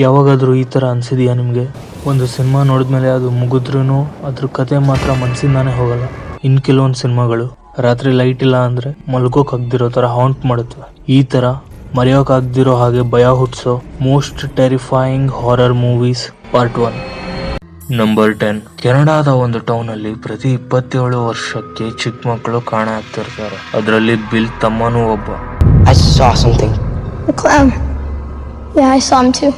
ಯಾವಾಗಾದರೂ ಈ ಥರ ಅನಿಸಿದೆಯಾ ನಿಮಗೆ? ಒಂದು ಸಿನಿಮಾ ನೋಡಿದ್ಮೇಲೆ ಅದು ಮುಗಿದ್ರೂ ಅದ್ರ ಕತೆ ಮಾತ್ರ ಮನಸ್ಸಿಂದಾನೇ ಹೋಗಲ್ಲ. ಇನ್ನು ಕೆಲವೊಂದು ಸಿನಿಮಾಗಳು ರಾತ್ರಿ ಲೈಟ್ ಇಲ್ಲ ಅಂದರೆ ಮಲ್ಗೋಕಾಗ್ದಿರೋ ಥರ ಹಾಂಟ್ ಮಾಡುತ್ತವೆ. ಈ ಥರ ಮರೆಯೋಕ್ಕಾಗ್ದಿರೋ ಹಾಗೆ ಭಯ ಹುಟ್ಟಿಸೋ most terrifying horror movies part 1. Number 10. ಕೆನಡಾದ ಒಂದು ಟೌನ್ ಅಲ್ಲಿ ಪ್ರತಿ 27 ವರ್ಷಕ್ಕೆ ಚಿಕ್ಕ ಮಕ್ಕಳು ಕಾಣೆ ಆಗ್ತಿರ್ತಾರೆ. ಅದರಲ್ಲಿ ಬಿಲ್ ತಮ್ಮನೂ ಒಬ್ಬ. I saw something. A clown. Yeah, I saw him too.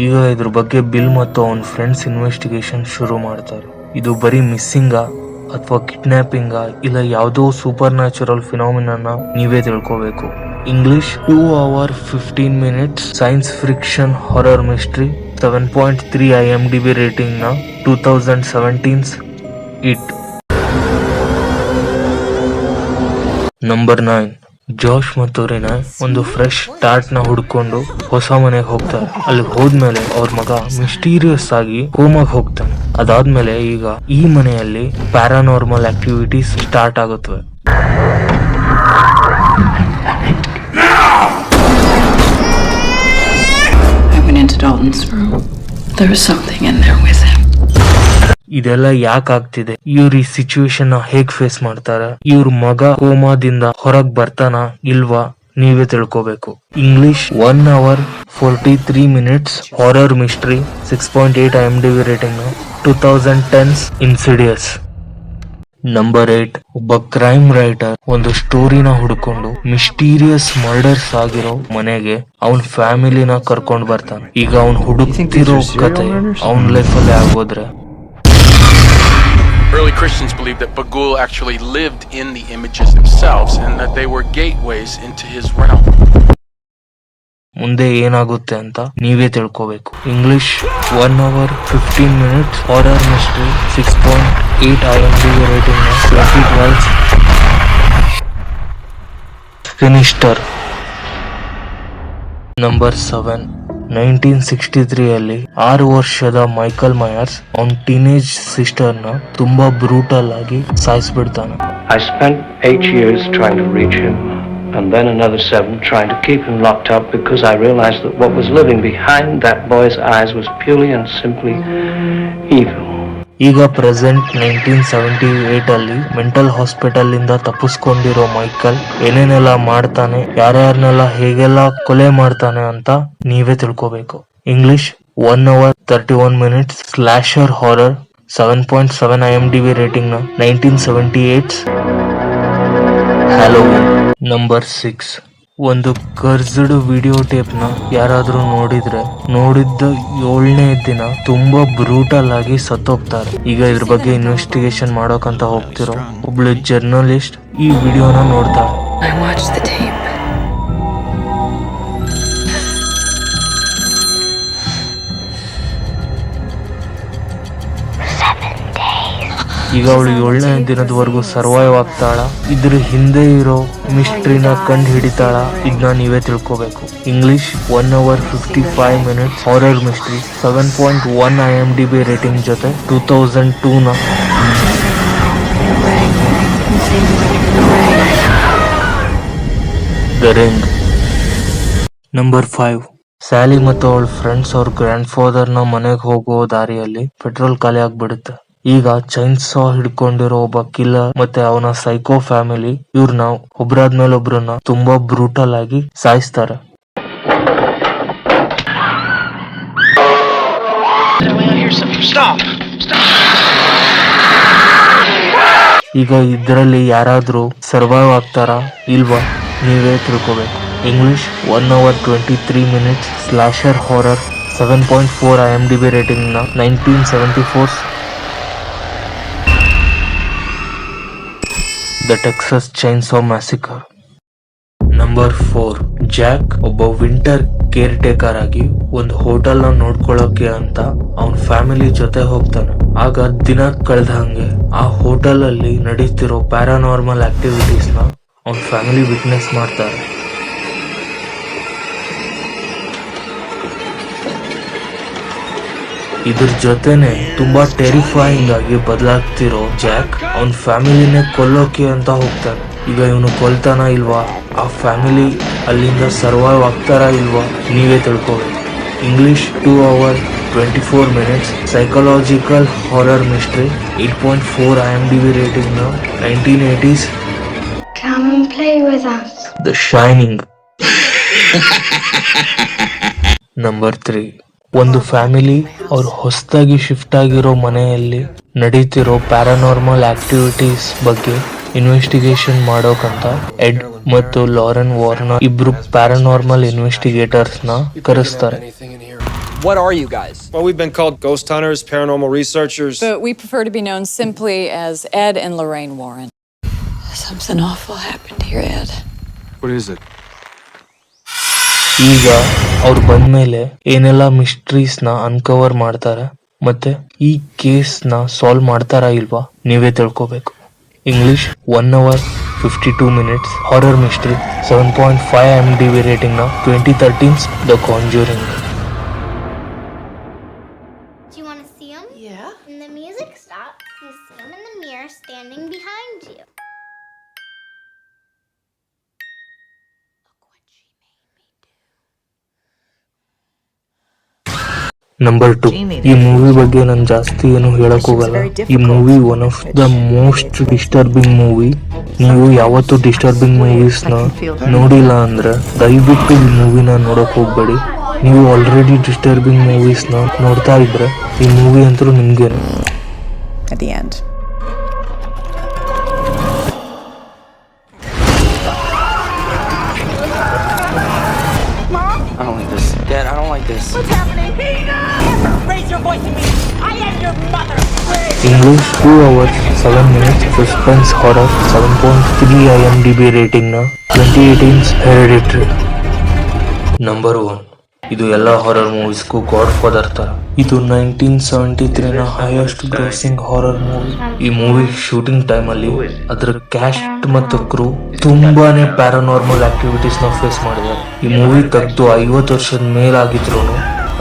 ಈಗ ಇದ್ರ ಬಗ್ಗೆ ಬಿಲ್ ಮತ್ತು ಅವನ ಫ್ರೆಂಡ್ಸ್ ಇನ್ವೆಸ್ಟಿಗೇಷನ್ ಶುರು ಮಾಡ್ತಾರೆ. ಇದು ಬರೀ ಮಿಸ್ಸಿಂಗಾ ಅಥವಾ ಕಿಡ್ನಾಪಿಂಗಾ ಇಲ್ಲ ಯಾವುದೋ ಸೂಪರ್ ನ್ಯಾಚುರಲ್ ಫಿನಾಮಿನನ್ನ ನೀವೇ ತಿಳ್ಕೋಬೇಕು. English 2 hour 15 minutes science fiction horror mystery. 7.3 IMDb rating ನ 2017's ಇಟ್. ನಂಬರ್ 9. ಜಾಶ್ ಮತ್ತು ರಿನಾ ಒಂದು ಫ್ರೆಶ್ ಸ್ಟಾರ್ಟ್ ನ ಹುಡ್ಕೊಂಡು ಹೊಸ ಮನೆಗೆ ಹೋಗ್ತಾರೆ. ಅಲ್ಲಿ ಹೋದ್ಮೇಲೆ ಅವ್ರ ಮಗ ಮಿಸ್ಟೀರಿಯಸ್ ಆಗಿ ಕೋಮಾಗ್ ಹೋಗ್ತಾನೆ. ಅದಾದ್ಮೇಲೆ ಈಗ ಈ ಮನೆಯಲ್ಲಿ ಪ್ಯಾರಾನಾರ್ಮಲ್ ಆಕ್ಟಿವಿಟೀಸ್ ಸ್ಟಾರ್ಟ್ ಆಗುತ್ತವೆ. Into Dalton's room. There was something in there with him. ಇದೆಲ್ಲ ಯಾಕೆ ಆಗ್ತಿದೆ? ಇವ್ರ ಈ ಸಿಚುವೇಶನ್ ಹೇಗ್ ಫೇಸ್ ಮಾಡ್ತಾರ? ಇವ್ರ ಮಗ ಕೋಮಾದಿಂದ ಹೊರಗ್ ಬರ್ತಾನ ಇಲ್ವಾ ನೀವೇ ತಿಳ್ಕೋಬೇಕು. English 1 hour 43 minutes horror mystery. 6.8 IMDb rating. 2010's Insidious. Number 8. ಒಬ್ಬ ಕ್ರೈಮ್ ರೈಟರ್ ಒಂದು ಸ್ಟೋರಿನ ಹುಡ್ಕೊಂಡು ಮಿಸ್ಟೀರಿಯಸ್ ಮರ್ಡರ್ಸ್ ಆಗಿರೋ ಮನೆಗೆ ಅವನ್ ಫ್ಯಾಮಿಲಿನ ಕರ್ಕೊಂಡ್ ಬರ್ತಾನೆ. ಈಗ ಅವನ್ ಹುಡುಕ್ತಿರೋ ಕತೆ ಅವನ್ ಲೈಫ್ ಅಲ್ಲಿ ಆಗೋದ್ರೆ. Early Christians believed that Bagul actually lived in the images themselves and that they were gateways into his realm. ಮುಂದೆ ಏನಾಗುತ್ತೆ ಅಂತ ನೀವೇ ತಿಳ್ಕೋಬೇಕು. English 1 hour 15 minutes horror mystery. 6.8 IMDb rating. 2012's Sinister. Number 7. 1963 ಅಲ್ಲಿ 6 ವರ್ಷದ ಮೈಕಲ್ ಮಯರ್ಸ್ ಅವನ್ teenage sister ನ ತುಂಬಾ ಬ್ರೂಟಲ್ ಆಗಿ ಸಾಯಿಸ್ಬಿಡ್ತಾನೆ. I spent 8 years trying to reach him, and then another 7 trying to keep him locked up because I realized that what was living behind that boy's eyes was purely and simply evil. ಈಗ present 1978 ಅಲ್ಲಿ mental hospital ಇಂದ ತಪ್ಪಿಸ್ಕೊಂಡಿರೋ Michael ಏನೇನೆಲ್ಲ ಮಾಡ್ತಾನೆ, ಯಾರ್ಯಾರನ್ನೆಲ್ಲ ಹೇಗೆಲ್ಲ ಕೊಲೆ ಮಾಡ್ತಾನೆ ಅಂತ ನೀವೇ ತಿಳ್ಕೋಬೇಕು. English 1 hour 31 minutes slasher horror. 7.7 IMDb rating ನ 1978's ಹ್ಯಾಲೋವಿನ್. ನಂಬರ್ 6. ಒಂದು ಕರ್ಸ್ಡ್ ವಿಡಿಯೋ ಟೇಪ್ ನ ಯಾರಾದ್ರೂ ನೋಡಿದ್ರೆ ನೋಡಿದ್ದ 7ನೇ ದಿನ ತುಂಬಾ ಬ್ರೂಟಲ್ ಆಗಿ ಸತ್ತೋಗ್ತಾರೆ. ಈಗ ಇದ್ರ ಬಗ್ಗೆ ಇನ್ವೆಸ್ಟಿಗೇಷನ್ ಮಾಡೋಕಂತ ಹೋಗ್ತಿರೋ ಒಬ್ಳು ಜರ್ನಲಿಸ್ಟ್ ಈ ವಿಡಿಯೋನ ನೋಡ್ತಾಳೆ. I watched the tape. ಈಗ ಅವಳು 7ನೇ ದಿನದವರೆಗೂ ಸರ್ವೈವ್ ಆಗ್ತಾಳ? ಇದ್ರ ಹಿಂದೆ ಇರೋ ಮಿಸ್ಟ್ರಿನ ಕಂಡು ಹಿಡಿತಾಳ? ಇದನ್ನ ನೀವೇ ತಿಳ್ಕೋಬೇಕು. English 1 hour 55 minutes horror mystery. 7.1 IMDb rating ಜೊತೆ 2002 ನ ದ ರಿಂಗ್. ನಂಬರ್ 5. ಸ್ಯಾಲಿ ಮತ್ತು ಅವಳ ಫ್ರೆಂಡ್ಸ್ ಅವ್ರ ಗ್ರ್ಯಾಂಡ್ ಫಾದರ್ ನ ಮನೆಗೆ ಹೋಗೋ ದಾರಿಯಲ್ಲಿ ಪೆಟ್ರೋಲ್ ಖಾಲಿ ಆಗ್ಬಿಡುತ್ತೆ. ಈಗ ಚೈನ್ ಸಾ ಹಿಡ್ಕೊಂಡಿರೋ ಒಬ್ಬ ಕಿಲ್ಲರ್ ಮತ್ತೆ ಅವನ ಸೈಕೋ ಫ್ಯಾಮಿಲಿ ಇವ್ರನ್ನ ಒಬ್ರಾದ್ಮೇಲೆ ಒಬ್ರನ್ನ ತುಂಬಾ ಬ್ರೂಟಲ್ ಆಗಿ ಸಾಯಿಸ್ತಾರೆ. ಈಗ ಇದರಲ್ಲಿ ಯಾರಾದ್ರೂ ಸರ್ವೈವ್ ಆಗ್ತಾರಾ ಇಲ್ವಾ ನೀವೇ ತಿಳ್ಕೋಬೇಕು. English 1 hour 23 minutes slasher horror. 7.4 IMDb rating ನ 1974's the Texas Chainsaw Massacre. Number 4. Jack ಒಬ್ಬ ವಿಂಟರ್ ಕೇರ್ ಟೇಕರ್ ಆಗಿ ಒಂದು ಹೋಟೆಲ್ ನ ನೋಡ್ಕೊಳ್ಳೋಕೆ ಅಂತ ಅವನ್ ಫ್ಯಾಮಿಲಿ ಜೊತೆ ಹೋಗ್ತಾನೆ. ಆಗ ದಿನ ಕಳೆದ ಹಂಗೆ ಆ ಹೋಟೆಲ್ ಅಲ್ಲಿ ನಡೀತಿರೋ ಪ್ಯಾರಾನಾರ್ಮಲ್ ಆಕ್ಟಿವಿಟೀಸ್ ನ ಅವನ್ ಫ್ಯಾಮಿಲಿ ವಿಟ್ನೆಸ್ ಮಾಡ್ತಾರೆ. ಇದ್ರ ಜೊತೆನೆ ತುಂಬಾ ಟೆರಿಫೈಯಿಂಗ್ ಆಗಿ ಬದಲಾಗ್ತಿರೋ ಜಾಕ್ ಅವನ್ ಫ್ಯಾಮಿಲಿನೇ ಕೊಲ್ಲೋಕೆ ಅಂತ ಹೋಗ್ತಾನೆ. ಈಗ ಇವನು ಕೊಲ್ತಾನ ಇಲ್ವಾ, ಆ ಫ್ಯಾಮಿಲಿ ಅಲ್ಲಿಂದ ಸರ್ವೈವ್ ಆಗ್ತಾರಾ ಇಲ್ವಾ ನೀವೇ ತಿಳ್ಕೋಬೇಕು. English 2 hours 24 minutes psychological horror mystery 8.4 IMDb rating ನ 1980s Come and play with us. The Shining. Number 3, ಒಂದು ಫ್ಯಾಮಿಲಿ ಅವ್ರ ಹೊಸದಾಗಿ ಶಿಫ್ಟ್ ಆಗಿರೋ ಮನೆಯಲ್ಲಿ ನಡೀತಿರೋ ಪ್ಯಾರಾನಾರ್ಮಲ್ ಆಕ್ಟಿವಿಟೀಸ್ ಬಗ್ಗೆ ಇನ್ವೆಸ್ಟಿಗೇಷನ್ ಮಾಡೋಕಂತ ಎಡ್ ಮತ್ತು ಲಾರೆನ್ ವಾರ್ನರ್ ಇಬ್ರು ಪ್ಯಾರಾನಾರ್ಮಲ್ ಇನ್ವೆಸ್ಟಿಗೇಟರ್ಸ್ ನ ಕರೆಸ್ತಾರೆ. What are you guys? Well, we've been called ghost hunters, paranormal researchers. But we prefer to be known simply as Ed and Lorraine Warren. Something awful happened here, Ed. What is it? ಈಗ ಅವ್ರು ಬಂದ್ಮೇಲೆ ಏನೆಲ್ಲ mysteries ನ ಅನ್ಕವರ್ ಮಾಡ್ತಾರೆ ಮತ್ತೆ ಈ case ನ solve ಮಾಡ್ತಾರಾ ಇಲ್ವಾ ನೀವೇ ತಿಳ್ಕೋಬೇಕು. English 1 hour 52 minutes horror mystery 7.5 IMDb rating ನ 2013's the Conjuring. Do you want to see him? Yeah? When the music stops, you see him in the mirror standing behind you. Number 2, ಈ movie ಬಗ್ಗೆ ನಾನು ಜಾಸ್ತಿ ಏನು ಹೇಳಕ್ ಹೋಗಲ್ಲ. ಈ movie one of the most disturbing movie. ನೀವು ಯಾವತ್ತು ಡಿಸ್ಟರ್ಬಿಂಗ್ ಮೂವೀಸ್ ನ ನೋಡಿಲ್ಲ ಅಂದ್ರೆ ದಯವಿಟ್ಟು ಈ ಮೂವಿನ ನೋಡಕ್ ಹೋಗ್ಬೇಡಿ. ನೀವು ಆಲ್ರೆಡಿ ಡಿಸ್ಟರ್ಬಿಂಗ್ ಮೂವೀಸ್ ನ ನೋಡ್ತಾ ಇದ್ರೆ ಈ ಮೂವಿ ಅಂತೂ ನಿಮ್ಗೇನು. At the end. I don't like this. Dad, I don't like this. English 2 hours 7 minutes suspense horror 7.3 IMDb rating ನ 2018's ಹೆರಿಡಿಟರಿ. ನಂಬರ್ 1, ಇದು ಎಲ್ಲ ಹಾರರ್ ಮೂವೀಸ್ಗೂ ಗಾಡ್ ಫಾದರ್ ತರ. ಇದು 1973 ನ ಹೈಯೆಸ್ಟ್ ಗ್ರೋಸಿಂಗ್ ಹಾರರ್ ಮೂವಿ. ಈ ಮೂವಿ ಶೂಟಿಂಗ್ ಟೈಮ್ ಅಲ್ಲಿ ಅದರ caste ಮತ್ತು ಕ್ರೂ ತುಂಬಾನೇ ಪ್ಯಾರಾನಾರ್ಮಲ್ ಆಕ್ಟಿವಿಟೀಸ್ ನ ಫೇಸ್ ಮಾಡಿದ್ದಾರೆ. ಈ ಮೂವಿ ತೆಗೆದು 50 ವರ್ಷದ ಮೇಲಾಗಿದ್ರು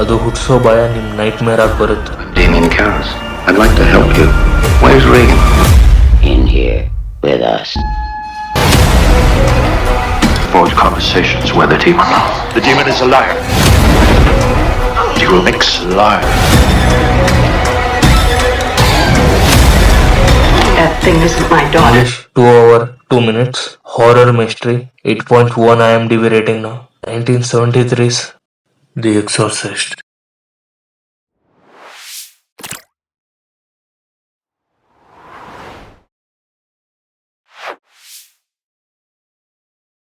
ಅದು ಹುಟ್ಸೋ ಭಯ ನಿಮ್ ನೈಟ್ ಮೇರ್ ಆಗಿ ಬರುತ್ತೆ. Damien Karras, I'd like to help you. Where's Regan? In here with us. Forged conversations with the demon. The demon is a liar. He will mix liar. That thing isn't my daughter. English 2 hour 2 minutes horror mystery 8.1 IMDb rating ನ 1973's The Exorcist.